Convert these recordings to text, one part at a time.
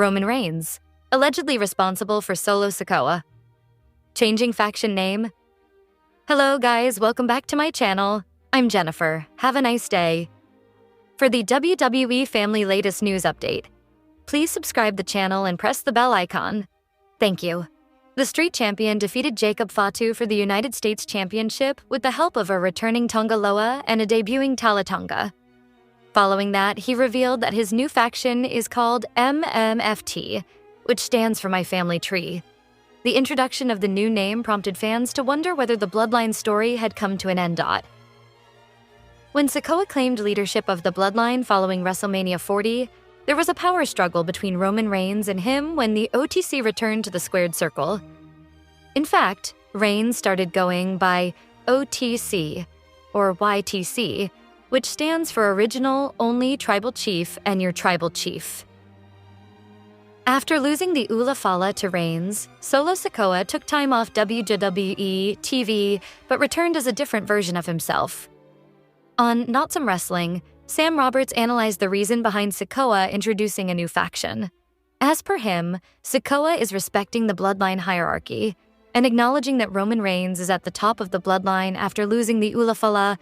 Roman Reigns, allegedly responsible for Solo Sikoa. Changing faction name? Hello guys, welcome back to my channel. I'm Jennifer. Have a nice day. For the WWE family latest news update, please subscribe the channel and press the bell icon. Thank you. The Street Champion defeated Jacob Fatu for the United States Championship with the help of a returning Tonga Loa and a debuting Tala Tonga. Following that, he revealed that his new faction is called MMFT, which stands for My Family Tree. The introduction of the new name prompted fans to wonder whether the Bloodline story had come to an end. When Sikoa claimed leadership of the Bloodline following WrestleMania 40, there was a power struggle between Roman Reigns and him when the OTC returned to the squared circle. In fact, Reigns started going by OTC, or YTC, which stands for Original Only Tribal Chief and Your Tribal Chief. After losing the Ula Fala to Reigns, Solo Sikoa took time off WWE TV but returned as a different version of himself. On Not Some Wrestling, Sam Roberts analyzed the reason behind Sikoa introducing a new faction. As per him, Sikoa is respecting the Bloodline hierarchy and acknowledging that Roman Reigns is at the top of the Bloodline after losing the Ula Fala.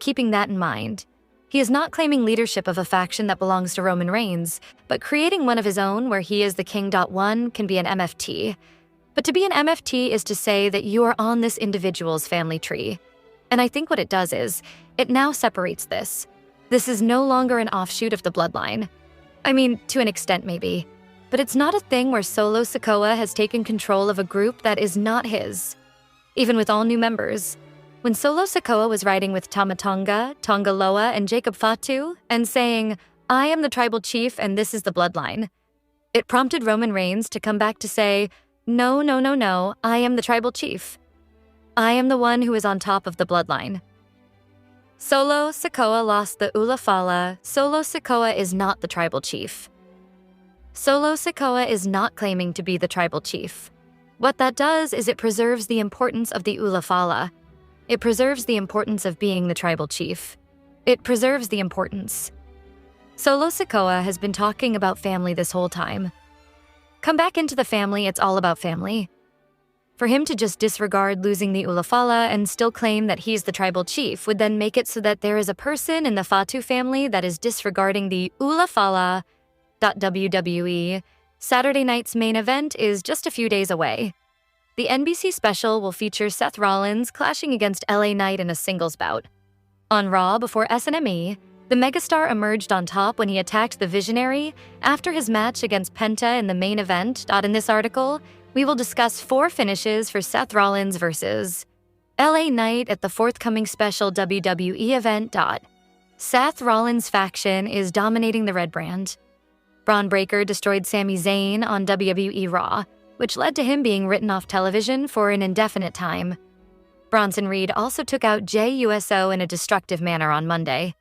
Keeping that in mind, he is not claiming leadership of a faction that belongs to Roman Reigns, but creating one of his own where he is the king. One can be an MFT. But to be an MFT is to say that you are on this individual's family tree. And I think what it does is, it now separates this. This is no longer an offshoot of the Bloodline. I mean, to an extent maybe. But it's not a thing where Solo Sikoa has taken control of a group that is not his. Even with all new members. When Solo Sikoa was riding with Tama Tonga, Tonga Loa, and Jacob Fatu, and saying, "I am the tribal chief and this is the Bloodline," it prompted Roman Reigns to come back to say, "No, no, no, no, I am the tribal chief. I am the one who is on top of the Bloodline." Solo Sikoa lost the Ula Fala. Solo Sikoa is not the tribal chief. Solo Sikoa is not claiming to be the tribal chief. What that does is it preserves the importance of the Ula Fala. It preserves the importance of being the tribal chief. It preserves the importance. Solo Sikoa has been talking about family this whole time. Come back into the family, it's all about family. For him to just disregard losing the Ula Fala and still claim that he's the tribal chief would then make it so that there is a person in the Fatu family that is disregarding the Ula Fala. WWE Saturday night's main event is just a few days away. The NBC special will feature Seth Rollins clashing against LA Knight in a singles bout. On Raw before SNME, the megastar emerged on top when he attacked the Visionary after his match against Penta in the main event. In this article, we will discuss 4 finishes for Seth Rollins versus LA Knight at the forthcoming special WWE event. Seth Rollins' faction is dominating the red brand. Braun Breaker destroyed Sami Zayn on WWE Raw, which led to him being written off television for an indefinite time. Bronson Reed also took out Jey Uso in a destructive manner on Monday.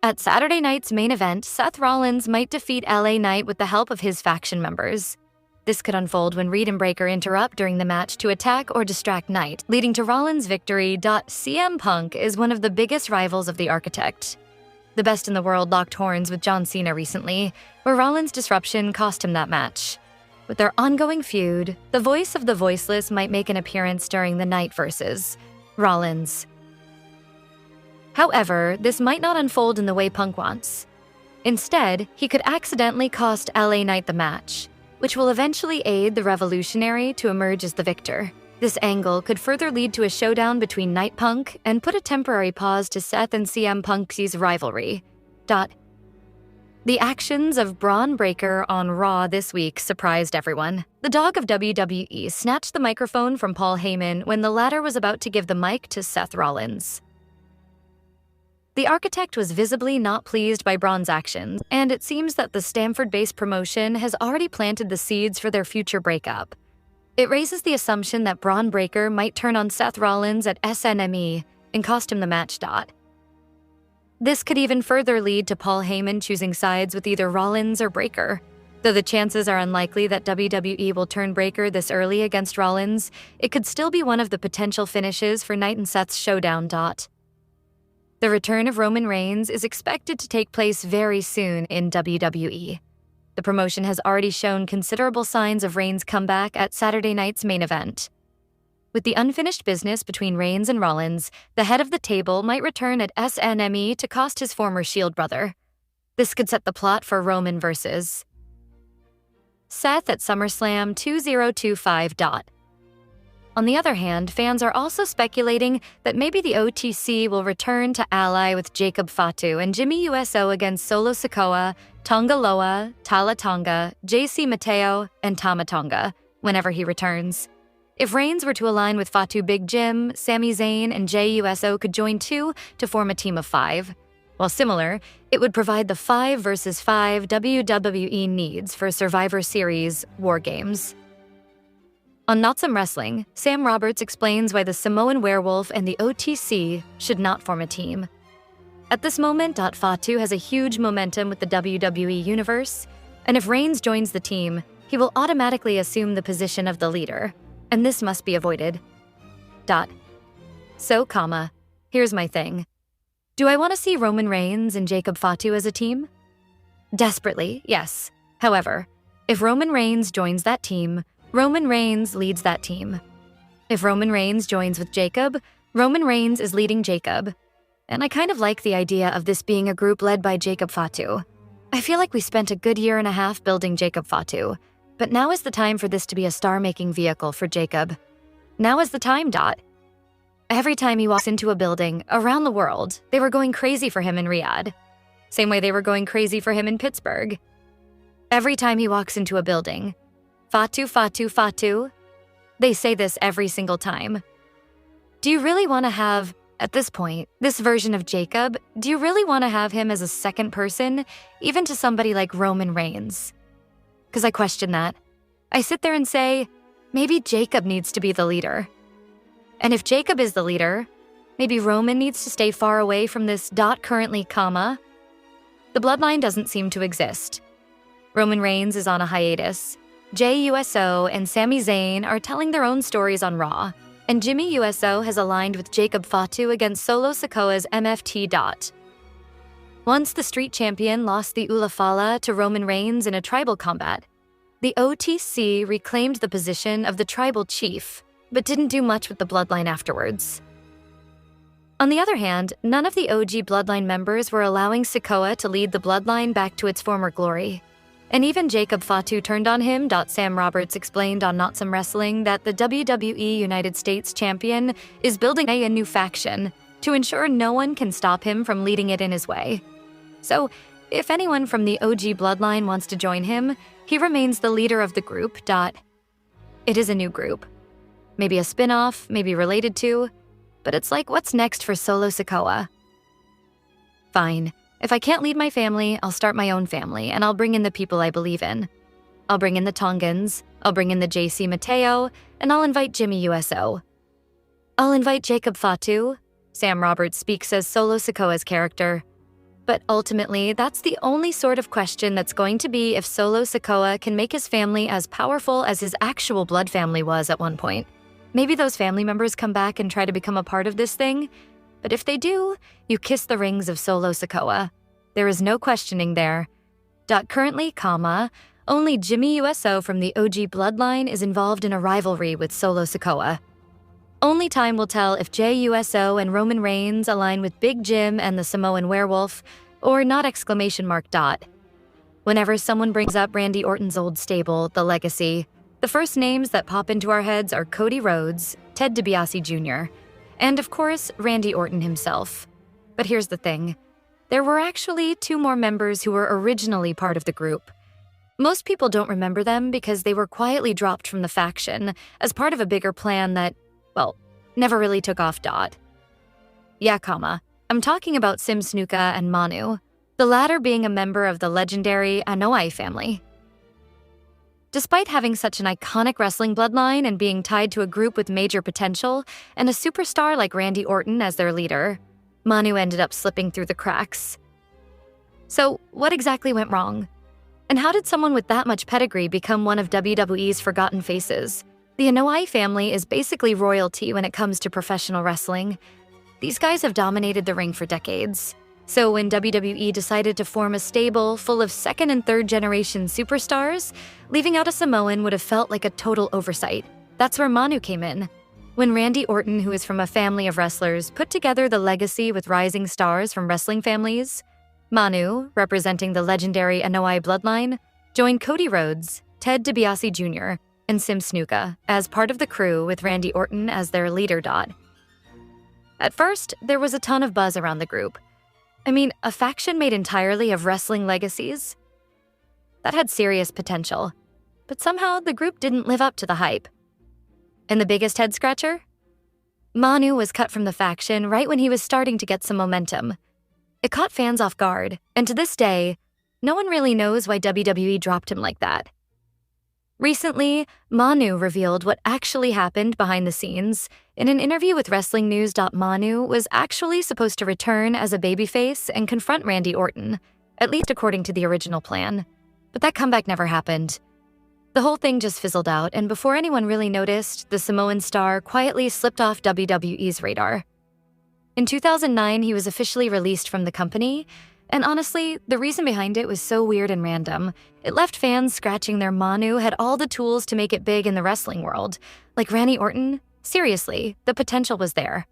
At Saturday night's main event, Seth Rollins might defeat LA Knight with the help of his faction members. This could unfold when Reed and Breaker interrupt during the match to attack or distract Knight, leading to Rollins' victory. CM Punk is one of the biggest rivals of the Architect. The Best in the World locked horns with John Cena recently, where Rollins' disruption cost him that match. With their ongoing feud, the voice of the voiceless might make an appearance during the Knight versus Rollins. However, this might not unfold in the way Punk wants. Instead, he could accidentally cost LA Knight the match, which will eventually aid the Revolutionary to emerge as the victor. This angle could further lead to a showdown between Knight Punk and put a temporary pause to Seth and CM Punk's rivalry. The actions of Braun Breaker on Raw this week surprised everyone. The dog of WWE snatched the microphone from Paul Heyman when the latter was about to give the mic to Seth Rollins. The Architect was visibly not pleased by Braun's actions, and it seems that the Stamford-based promotion has already planted the seeds for their future breakup. It raises the assumption that Braun Breaker might turn on Seth Rollins at SNME and cost him the match. This could even further lead to Paul Heyman choosing sides with either Rollins or Breaker. Though the chances are unlikely that WWE will turn Breaker this early against Rollins, it could still be one of the potential finishes for Knight and Seth's showdown. The return of Roman Reigns is expected to take place very soon in WWE. The promotion has already shown considerable signs of Reigns' comeback at Saturday night's main event. With the unfinished business between Reigns and Rollins, the head of the table might return at SNME to cost his former Shield brother. This could set the plot for Roman versus Seth at SummerSlam 2025. On the other hand, fans are also speculating that maybe the OTC will return to ally with Jacob Fatu and Jimmy USO against Solo Sikoa, Tonga Loa, Tala Tonga, JC Mateo, and Tama Tonga whenever he returns. If Reigns were to align with Fatu Big Jim, Sami Zayn, and JUSO could join two to form a team of 5. While similar, it would provide the 5 versus 5 WWE needs for Survivor Series War Games. On Not Some Wrestling, Sam Roberts explains why the Samoan Werewolf and the OTC should not form a team. At this moment, Fatu has a huge momentum with the WWE Universe, and if Reigns joins the team, he will automatically assume the position of the leader, and this must be avoided. So, here's my thing. Do I want to see Roman Reigns and Jacob Fatu as a team? Desperately, yes. However, if Roman Reigns joins that team, Roman Reigns leads that team. If Roman Reigns joins with Jacob, Roman Reigns is leading Jacob. And I kind of like the idea of this being a group led by Jacob Fatu. I feel like we spent a good year and a half building Jacob Fatu, but now is the time for this to be a star-making vehicle for Jacob. Now is the time. Every time he walks into a building around the world, they were going crazy for him in Riyadh. Same way they were going crazy for him in Pittsburgh. Every time he walks into a building, Fatu, Fatu, Fatu. They say this every single time. Do you really want to have, at this point, this version of Jacob, do you really want to have him as a second person, even to somebody like Roman Reigns? Because I question that. I sit there and say, maybe Jacob needs to be the leader. And if Jacob is the leader, maybe Roman needs to stay far away from this currently, the bloodline doesn't seem to exist. Roman Reigns is on a hiatus. JUSO and Sami Zayn are telling their own stories on Raw, and Jimmy USO has aligned with Jacob Fatu against Solo Sikoa's MFT. Once the Street Champion lost the Ulafala to Roman Reigns in a tribal combat, the OTC reclaimed the position of the tribal chief, but didn't do much with the bloodline afterwards. On the other hand, none of the OG bloodline members were allowing Sikoa to lead the bloodline back to its former glory. And even Jacob Fatu turned on him. Sam Roberts explained on Not Some Wrestling that the WWE United States Champion is building a new faction to ensure no one can stop him from leading it in his way. So, if anyone from the OG bloodline wants to join him, he remains the leader of the group. It is a new group. Maybe a spin-off, maybe related to, but it's like, what's next for Solo Sikoa? Fine. If I can't lead my family, I'll start my own family, and I'll bring in the people I believe in. I'll bring in the Tongans, I'll bring in the JC Mateo, and I'll invite Jimmy USO. I'll invite Jacob Fatu. Sam Roberts speaks as Solo Sikoa's character. But ultimately, that's the only sort of question that's going to be if Solo Sikoa can make his family as powerful as his actual blood family was at one point. Maybe those family members come back and try to become a part of this thing, but if they do, you kiss the rings of Solo Sikoa. There is no questioning there. Currently, only Jimmy USO from the OG bloodline is involved in a rivalry with Solo Sikoa. Only time will tell if JUSO and Roman Reigns align with Big Jim and the Samoan Werewolf, or not! Whenever someone brings up Randy Orton's old stable, The Legacy, the first names that pop into our heads are Cody Rhodes, Ted DiBiase Jr., and of course, Randy Orton himself. But here's the thing. There were actually 2 more members who were originally part of the group. Most people don't remember them because they were quietly dropped from the faction as part of a bigger plan that, never really took off. I'm talking about Sim Snuka and Manu, the latter being a member of the legendary anoa'i family. Despite having such an iconic wrestling bloodline and being tied to a group with major potential and a superstar like Randy Orton as their leader, Manu ended up slipping through the cracks. So, what exactly went wrong? And how did someone with that much pedigree become one of WWE's forgotten faces? The anoa'i family is basically royalty when it comes to professional wrestling. These guys have dominated the ring for decades. So when WWE decided to form a stable full of second and third generation superstars, leaving out a Samoan would have felt like a total oversight. That's where Manu came in. When Randy Orton, who is from a family of wrestlers, put together the legacy with rising stars from wrestling families, Manu, representing the legendary Anoa'i bloodline, joined Cody Rhodes, Ted DiBiase Jr., and Sim Snuka as part of the crew with Randy Orton as their leader. At first, there was a ton of buzz around the group. I mean, a faction made entirely of wrestling legacies? That had serious potential, but somehow the group didn't live up to the hype. And the biggest head-scratcher? Manu was cut from the faction right when he was starting to get some momentum. It caught fans off guard, and to this day, no one really knows why WWE dropped him like that. Recently, Manu revealed what actually happened behind the scenes. In an interview with WrestlingNews, Manu was actually supposed to return as a babyface and confront Randy Orton, at least according to the original plan. But that comeback never happened. The whole thing just fizzled out, and before anyone really noticed, the Samoan star quietly slipped off WWE's radar. In 2009, he was officially released from the company, and honestly, the reason behind it was so weird and random. It left fans scratching their Manu had all the tools to make it big in the wrestling world. Like Randy Orton? Seriously, the potential was there.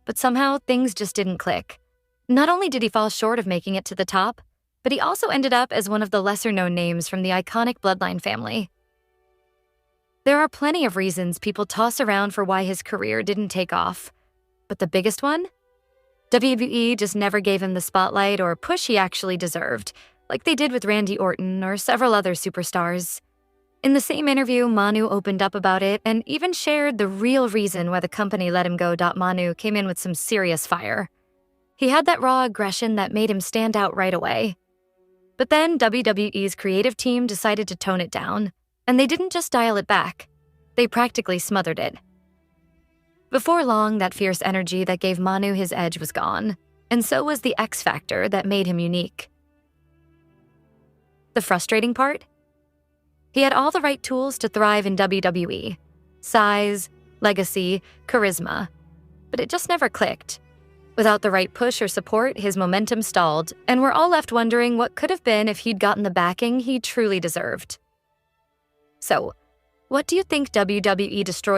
But somehow, things just didn't click. Not only did he fall short of making it to the top, but he also ended up as one of the lesser-known names from the iconic Bloodline family. There are plenty of reasons people toss around for why his career didn't take off. But the biggest one? WWE just never gave him the spotlight or push he actually deserved, like they did with Randy Orton or several other superstars. In the same interview, Manu opened up about it and even shared the real reason why the company let him go. Manu came in with some serious fire. He had that raw aggression that made him stand out right away. But then WWE's creative team decided to tone it down, and they didn't just dial it back. They practically smothered it. Before long, that fierce energy that gave Manu his edge was gone, and so was the X factor that made him unique. The frustrating part? He had all the right tools to thrive in WWE: size, legacy, charisma. But it just never clicked. Without the right push or support, his momentum stalled, and we're all left wondering what could have been if he'd gotten the backing he truly deserved. So, what do you think WWE destroyed